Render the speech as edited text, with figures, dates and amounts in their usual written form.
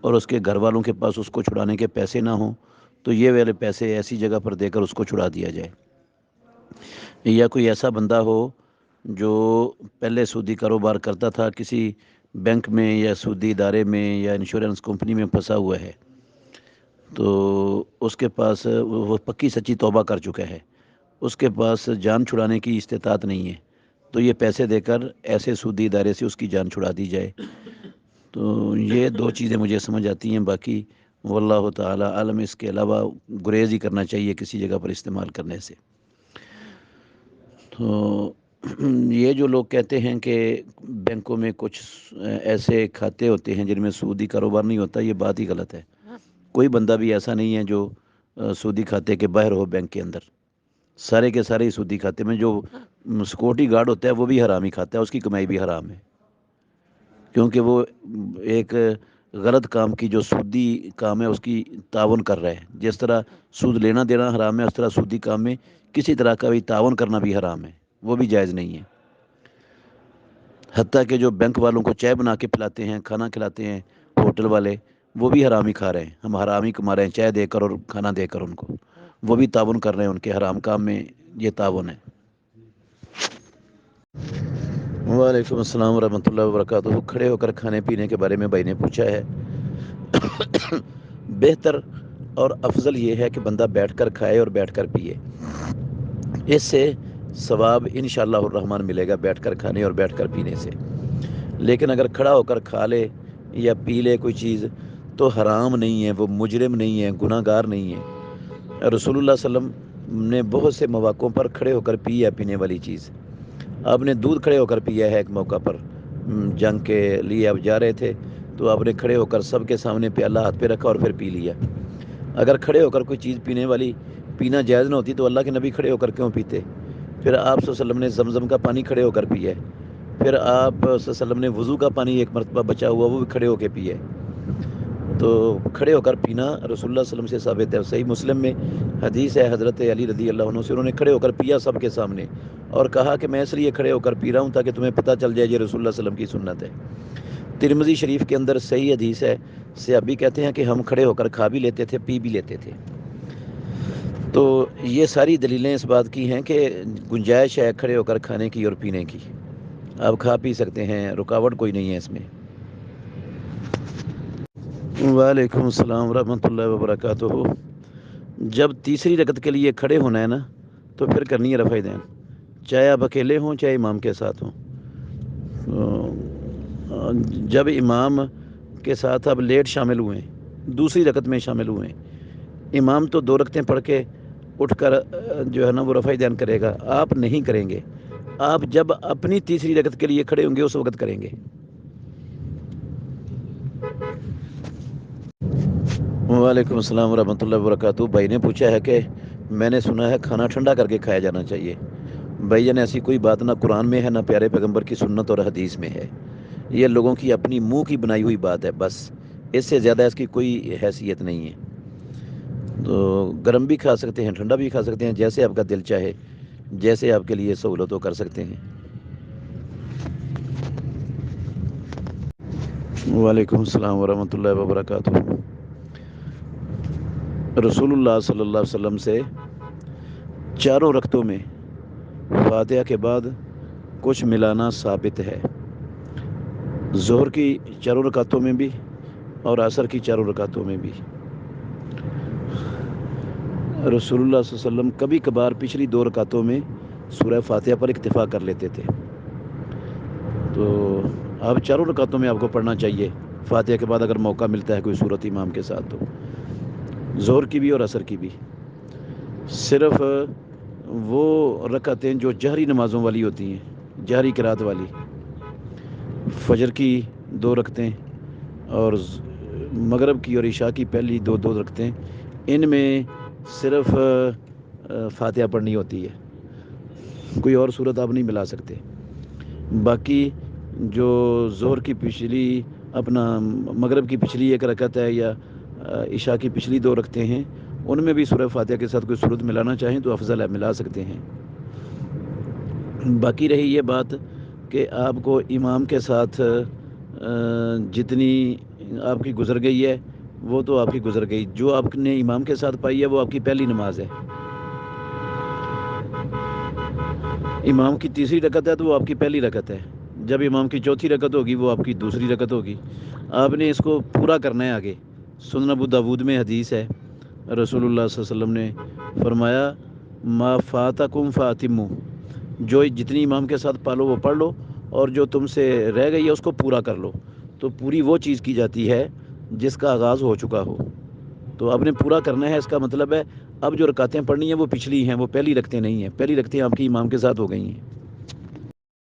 اور اس کے گھر والوں کے پاس اس کو چھڑانے کے پیسے نہ ہوں تو یہ والے پیسے ایسی جگہ پر دے کر اس کو چھڑا دیا جائے. یا کوئی ایسا بندہ ہو جو پہلے سودی کاروبار کرتا تھا، کسی بینک میں یا سودی ادارے میں یا انشورنس کمپنی میں پھنسا ہوا ہے، تو اس کے پاس وہ پکی سچی توبہ کر چکا ہے، اس کے پاس جان چھڑانے کی استطاعت نہیں ہے، تو یہ پیسے دے کر ایسے سودی ادارے سے اس کی جان چھڑا دی جائے. تو یہ دو چیزیں مجھے سمجھ آتی ہیں، باقی واللہ تعالی عالم. اس کے علاوہ گریز ہی کرنا چاہیے کسی جگہ پر استعمال کرنے سے. تو یہ جو لوگ کہتے ہیں کہ بینکوں میں کچھ ایسے کھاتے ہوتے ہیں جن میں سودی کاروبار نہیں ہوتا، یہ بات ہی غلط ہے. کوئی بندہ بھی ایسا نہیں ہے جو سودی کھاتے کے باہر ہو بینک کے اندر. سارے کے سارے ہی سودی کھاتے میں. جو سیکورٹی گارڈ ہوتا ہے وہ بھی حرام ہی کھاتا ہے، اس کی کمائی بھی حرام ہے، کیونکہ وہ ایک غلط کام کی جو سودی کام ہے اس کی تعاون کر رہا ہے. جس طرح سود لینا دینا حرام ہے، اس طرح سودی کام میں کسی طرح کا بھی تعاون کرنا بھی حرام ہے، وہ بھی جائز نہیں ہے. حتیٰ کہ جو بینک والوں کو چائے بنا کے پلاتے ہیں، کھانا کھلاتے ہیں ہوٹل والے، وہ بھی حرام ہی کھا رہے ہیں. ہم حرام ہی کما رہے ہیں چائے دے کر اور کھانا دے کر ان کو، وہ بھی تعاون کر رہے ہیں، ان کے حرام کام میں یہ تعاون ہے. وعلیکم السلام ورحمۃ اللہ وبرکاتہ. کھڑے ہو کر کھانے پینے کے بارے میں بھائی نے پوچھا ہے. بہتر اور افضل یہ ہے کہ بندہ بیٹھ کر کھائے اور بیٹھ کر پیے. اس سے ثواب انشاءاللہ الرحمن ملے گا بیٹھ کر کھانے اور بیٹھ کر پینے سے. لیکن اگر کھڑا ہو کر کھا لے یا پی لے کوئی چیز تو حرام نہیں ہے، وہ مجرم نہیں ہے، گناہ گار نہیں ہے. رسول اللہ صلی اللہ علیہ وسلم نے بہت سے مواقعوں پر کھڑے ہو کر پی ہے پینے والی چیز. آپ نے دودھ کھڑے ہو کر پیا ہے ایک موقع پر، جنگ کے لیے آپ جا رہے تھے تو آپ نے کھڑے ہو کر سب کے سامنے پیالہ ہاتھ پہ رکھا اور پھر پی لیا. اگر کھڑے ہو کر کوئی چیز پینے والی پینا جائز نہ ہوتی تو اللہ کے نبی کھڑے ہو کر کیوں پیتے؟ پھر آپ صلی اللہ علیہ وسلم نے زمزم کا پانی کھڑے ہو کر پیا ہے. پھر آپ صلی اللہ علیہ وسلم نے وضو کا پانی ایک مرتبہ بچا ہوا وہ بھی کھڑے ہو کے پیا ہے. تو کھڑے ہو کر پینا رسول اللہ صلی اللہ علیہ وسلم سے ثابت ہے. صحیح مسلم میں حدیث ہے حضرت علی رضی اللہ عنہ سے، انہوں نے کھڑے ہو کر پیا سب کے سامنے اور کہا کہ میں اس لیے کھڑے ہو کر پی رہا ہوں تاکہ تمہیں پتہ چل جائے یہ رسول اللہ صلی اللہ علیہ وسلم کی سنت ہے. ترمذی شریف کے اندر صحیح حدیث ہے، صحابی کہتے ہیں کہ ہم کھڑے ہو کر کھا بھی لیتے تھے، پی بھی لیتے تھے. تو یہ ساری دلیلیں اس بات کی ہیں کہ گنجائش ہے کھڑے ہو کر کھانے کی اور پینے کی. آپ کھا پی سکتے ہیں، رکاوٹ کوئی نہیں ہے اس میں. وعلیکم السلام ورحمۃ اللہ وبرکاتہ. جب تیسری رکعت کے لیے کھڑے ہونا ہے نا تو پھر کرنی ہے رفع دین، چاہے آپ اکیلے ہوں چاہے امام کے ساتھ ہوں. جب امام کے ساتھ آپ لیٹ شامل ہوئے، دوسری رکعت میں شامل ہوئے، امام تو 2 رکعتیں پڑھ کے اٹھ کر جو ہے نا وہ رفع دین کرے گا، آپ نہیں کریں گے. آپ جب اپنی تیسری رکعت کے لیے کھڑے ہوں گے اس وقت کریں گے. وعلیکم السلام ورحمۃ اللہ وبرکاتہ. بھائی نے پوچھا ہے کہ میں نے سنا ہے کھانا ٹھنڈا کر کے کھایا جانا چاہیے. بھائی جان ایسی کوئی بات نہ قرآن میں ہے نہ پیارے پیغمبر کی سنت اور حدیث میں ہے. یہ لوگوں کی اپنی منہ کی بنائی ہوئی بات ہے، بس اس سے زیادہ اس کی کوئی حیثیت نہیں ہے. تو گرم بھی کھا سکتے ہیں، ٹھنڈا بھی کھا سکتے ہیں، جیسے آپ کا دل چاہے، جیسے آپ کے لیے سہولت ہو کر سکتے ہیں. وعلیکم السلام ورحمۃ اللہ وبرکاتہ. رسول اللہ صلی اللہ علیہ وسلم سے چاروں رکعتوں میں فاتحہ کے بعد کچھ ملانا ثابت ہے. ظہر کی چاروں رکعتوں میں بھی اور عصر کی چاروں رکعتوں میں بھی. رسول اللہ صلی اللہ علیہ وسلم کبھی کبھار پچھلی 2 رکعتوں میں سورہ فاتحہ پر اکتفا کر لیتے تھے. تو اب چاروں رکعتوں میں آپ کو پڑھنا چاہیے فاتحہ کے بعد اگر موقع ملتا ہے کوئی سورت امام کے ساتھ، تو ظہر کی بھی اور عصر کی بھی. صرف وہ رکعتیں جو جہری نمازوں والی ہوتی ہیں، جہری قرات والی، فجر کی 2 رکعتیں اور مغرب کی اور عشاء کی پہلی 2 رکعتیں، ان میں صرف فاتحہ پڑھنی ہوتی ہے، کوئی اور صورت آپ نہیں ملا سکتے. باقی جو ظہر کی پچھلی مغرب کی پچھلی 1 رکعت ہے یا عشاء کی پچھلی 2 رکعتیں ہیں، ان میں بھی سورہ فاتحہ کے ساتھ کوئی صورت ملانا چاہیں تو افضل ہے، ملا سکتے ہیں. باقی رہی یہ بات کہ آپ کو امام کے ساتھ جتنی آپ کی گزر گئی ہے وہ تو آپ کی گزر گئی، جو آپ نے امام کے ساتھ پائی ہے وہ آپ کی پہلی نماز ہے۔ امام کی تیسری رکعت ہے تو وہ آپ کی پہلی رکعت ہے، جب امام کی چوتھی رکعت ہوگی وہ آپ کی دوسری رکعت ہوگی۔ آپ نے اس کو پورا کرنا ہے آگے۔ سنن ابو داود میں حدیث ہے، رسول اللہ صلی اللہ علیہ وسلم نے فرمایا ما فاتکم فاتمو، جو جتنی امام کے ساتھ پالو وہ پڑھ لو، اور جو تم سے رہ گئی ہے اس کو پورا کر لو۔ تو پوری وہ چیز کی جاتی ہے جس کا آغاز ہو چکا ہو، تو آپ نے پورا کرنا ہے۔ اس کا مطلب ہے اب جو رکعتیں پڑھنی ہیں وہ پچھلی ہیں، وہ پہلی رکعتیں نہیں ہیں، پہلی رکعتیں آپ کی امام کے ساتھ ہو گئی ہیں۔